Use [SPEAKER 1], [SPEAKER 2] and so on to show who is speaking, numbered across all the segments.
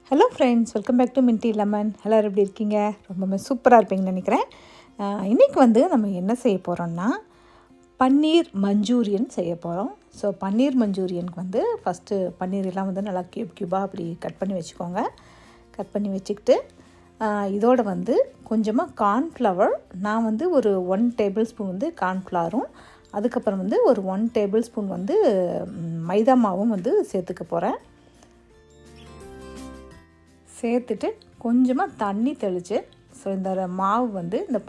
[SPEAKER 1] Hello friends, welcome back to Minty Lemon. எல்லோரும் எப்படி இருக்கீங்க? ரொம்பவே சூப்பராக இருப்பீங்கன்னு நினைக்கிறேன். இன்றைக்கி நம்ம என்ன செய்ய போகிறோம்னா பன்னீர் மஞ்சூரியன் செய்ய போகிறோம். ஸோ பன்னீர் மஞ்சூரியனுக்கு ஃபஸ்ட்டு பன்னீரெல்லாம் நல்லா க்யூபாக அப்படி கட் பண்ணி வச்சுக்கோங்க. கட் பண்ணி வச்சுக்கிட்டு இதோட கொஞ்சமாக கார்ன்ஃப்ளவர், நான் ஒரு 1 டேபிள் ஸ்பூன் கார்ன்ஃப்ளவரும், அதுக்கப்புறம் ஒரு 1 டேபிள் ஸ்பூன் மைதா மாவும் சேர்த்துக்க போகிறேன். சேர்த்துட்டு கொஞ்சமாக தண்ணி தெளித்து, ஸோ இந்த மாவு இந்த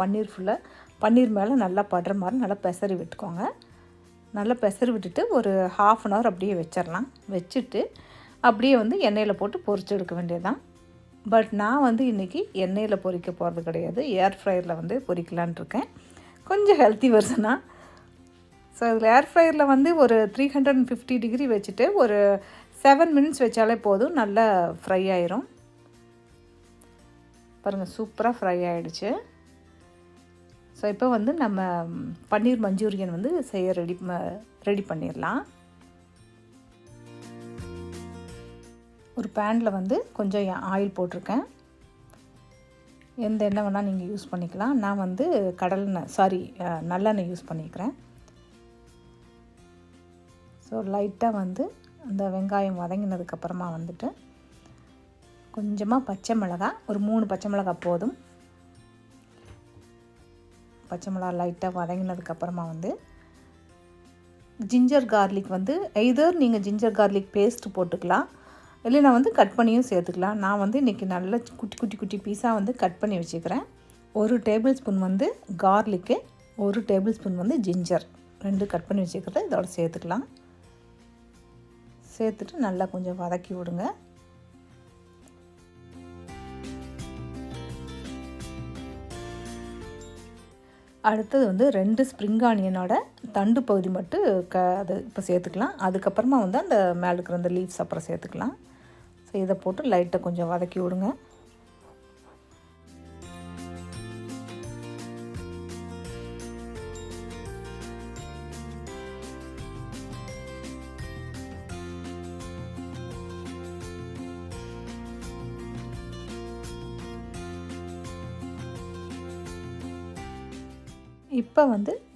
[SPEAKER 1] பன்னீர் மேலே நல்லா படுற மாதிரி நல்லா பெசரி விட்டுக்கோங்க. நல்லா பெசரி விட்டுட்டு ஒரு 1/2 அன் ஹவர் அப்படியே வச்சிடலாம். வச்சுட்டு அப்படியே எண்ணெயில் போட்டு பொரிச்சு எடுக்க வேண்டியதுதான். பட் நான் இன்றைக்கி எண்ணெயில் பொரிக்க போகிறது கிடையாது, ஏர் ஃப்ரையரில் பொரிக்கலான் இருக்கேன். கொஞ்சம் ஹெல்த்தி வெர்ஷனாக. ஸோ இதில் ஏர் ஃப்ரையரில் ஒரு 350 டிகிரி வச்சுட்டு ஒரு 7 மினிட்ஸ் வச்சாலே போதும், நல்லா ஃப்ரை ஆயிரும். பாருங்கள், சூப்பராக ஃப்ரை ஆகிடுச்சு. ஸோ இப்போ நம்ம பன்னீர் மஞ்சூரியன் செய்ய ரெடி பண்ணிடலாம். ஒரு பேனில் கொஞ்சம் ஆயில் போட்டிருக்கேன். எந்த எண்ணெய் வேணால் நீங்கள் யூஸ் பண்ணிக்கலாம். நான் நல்லெண்ணெய் யூஸ் பண்ணிக்கிறேன். ஸோ லைட்டாக அந்த வெங்காயம் வதங்கினதுக்கப்புறமா கொஞ்சமாக பச்சை மிளகாய், ஒரு 3 பச்சை மிளகாய் போதும். பச்சை மிளகாய் லைட்டாக வதங்கினதுக்கப்புறமா ஜிஞ்சர் கார்லிக் எய்தர் நீங்கள் ஜிஞ்சர் கார்லிக் பேஸ்ட்டு போட்டுக்கலாம், இல்லைனா கட் பண்ணியும் சேர்த்துக்கலாம். நான் இன்றைக்கி நல்ல குட்டி குட்டி பீஸாக கட் பண்ணி வச்சுக்கிறேன். 1 table spoon garlic, 1 table spoon ginger, 2 cut பண்ணி வச்சுக்கிறத இதோட சேர்த்துக்கலாம். சேர்த்துட்டு நல்லா கொஞ்சம் வதக்கி விடுங்க. அடுத்தது 2 ஸ்ப்ரிங் ஆனியனோட தண்டு பகுதி மட்டும் அது இப்போ சேர்த்துக்கலாம். அதுக்கப்புறமா அந்த மேலே இருக்கிற அந்த லீவ்ஸ் அப்புறம் சேர்த்துக்கலாம். ஸோ இதை போட்டு லைட்டாக கொஞ்சம் வதக்கி விடுங்க. இப்போ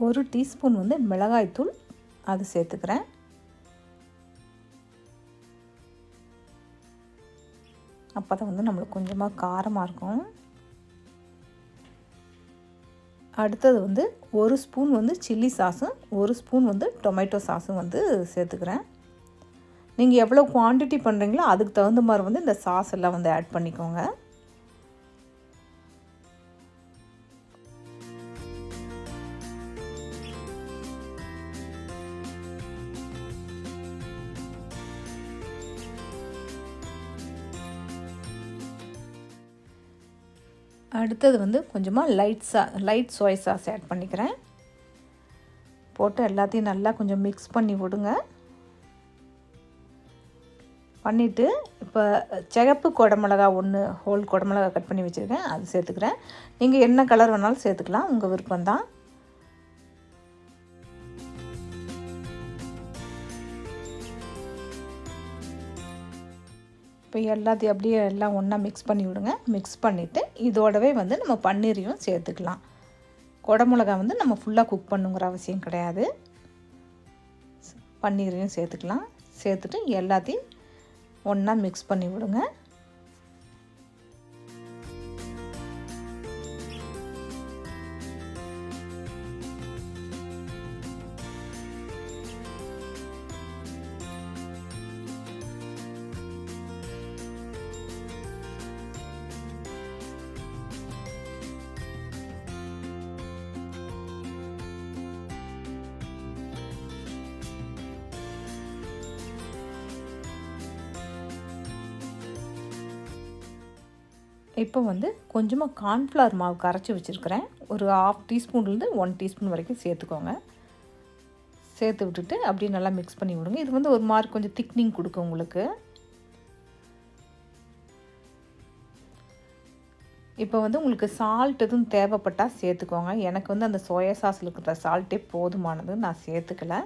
[SPEAKER 1] 1 டீஸ்பூன் மிளகாய்த்தூள் அது சேர்த்துக்கிறேன். அப்போ தான் நம்மளுக்கு கொஞ்சமாக காரமாக இருக்கும். அடுத்தது 1 ஸ்பூன் சில்லி சாஸும் 1 ஸ்பூன் டொமேட்டோ சாஸும் சேர்த்துக்கிறேன். நீங்கள் எவ்வளோ குவான்டிட்டி பண்ணுறீங்களோ அதுக்கு தகுந்த மாதிரி இந்த சாஸ் எல்லாம் ஆட் பண்ணிக்கோங்க. அடுத்தது கொஞ்சமாக லைட் சோய் சாஸ் ஆட் பண்ணிக்கிறேன். போட்டு எல்லாத்தையும் நல்லா கொஞ்சம் மிக்ஸ் பண்ணி விடுங்க. பண்ணிவிட்டு இப்போ சிகப்பு குடமிளகா 1 ஹோல் குடமிளகா கட் பண்ணி வச்சுருக்கேன், அது சேர்த்துக்கிறேன். நீங்கள் என்ன கலர் வேணாலும் சேர்த்துக்கலாம், உங்கள் விருப்பம்தான். இப்போ எல்லாத்தையும் அப்படியே எல்லாம் ஒன்றா மிக்ஸ் பண்ணி விடுங்க. மிக்ஸ் பண்ணிவிட்டு இதோடவே நம்ம பன்னீரையும் சேர்த்துக்கலாம். குடமிளகா நம்ம ஃபுல்லாக குக் பண்ணுங்கிற அவசியம் கிடையாது. பன்னீரையும் சேர்த்துக்கலாம். சேர்த்துட்டு எல்லாத்தையும் ஒன்றா மிக்ஸ் பண்ணி விடுங்க. இப்போ கொஞ்சமாக கார்ன்ஃப்ளவர் மாவு கரைச்சி வச்சுருக்கிறேன். ஒரு 1/2 டீஸ்பூன்லேருந்து 1 டீஸ்பூன் வரைக்கும் சேர்த்துக்கோங்க. சேர்த்து விட்டுட்டு அப்படியே நல்லா மிக்ஸ் பண்ணி விடுங்க. இது ஒரு மாதிரி கொஞ்சம் திக்னிங் கொடுக்கும் உங்களுக்கு. இப்போ உங்களுக்கு சால்ட் எதுவும் தேவைப்பட்டால் சேர்த்துக்கோங்க. எனக்கு அந்த சோயா சாஸில் இருக்கிற சால்ட்டே போதுமானது, நான் சேர்த்துக்கல.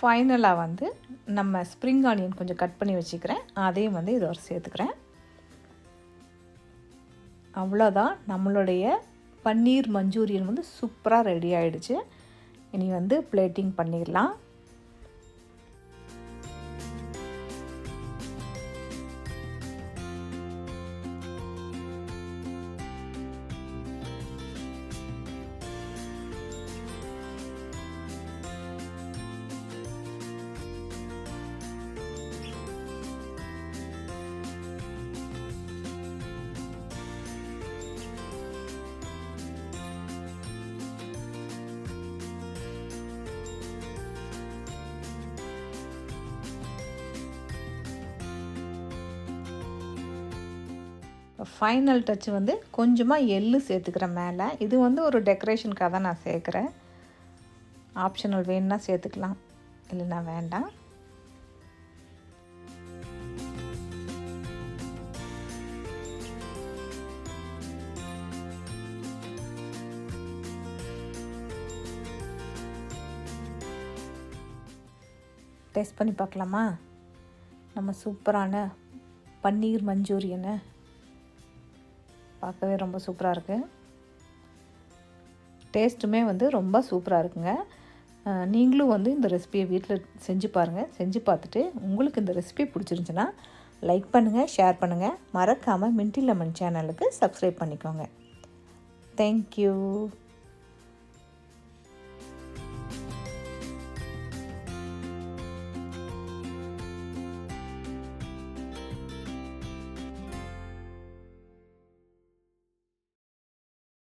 [SPEAKER 1] ஃபைனலாக வந்து நம்ம ஸ்ப்ரிங் ஆனியன் கொஞ்சம் கட் பண்ணி வச்சுக்கிறேன், அதையும் வந்து இதோட சேர்த்துக்கிறேன். அவ்வளோதான், நம்மளுடைய பன்னீர் மஞ்சூரியன் வந்து சூப்பராக ரெடி ஆகிடுச்சு. இனி வந்து பிளேட்டிங் பண்ணிடலாம். ஃபைனல் டச் வந்து கொஞ்சமாக எள்ளு சேர்த்துக்கிறேன் மேலே. இது வந்து ஒரு டெக்கரேஷனுக்காக தான் நான் சேர்க்குறேன். ஆப்ஷனல் வேணும்னா சேர்த்துக்கலாம், இல்லைன்னா வேண்டாம். டேஸ்ட் பண்ணி பார்க்கலாமா? நம்ம சூப்பரான பன்னீர் மஞ்சூரியனை பார்க்கவே ரொம்ப சூப்பராக இருக்குது. டேஸ்ட்டுமே வந்து ரொம்ப சூப்பராக இருக்குங்க. நீங்களும் வந்து இந்த ரெசிபியை வீட்டில் செஞ்சு பாருங்கள். செஞ்சு பார்த்துட்டு உங்களுக்கு இந்த ரெசிபி பிடிச்சிருந்துச்சுன்னா லைக் பண்ணுங்கள், ஷேர் பண்ணுங்கள். மறக்காமல் மின்ட்டி லெமன் சேனலுக்கு சப்ஸ்கிரைப் பண்ணிக்கோங்க. தேங்க்யூ.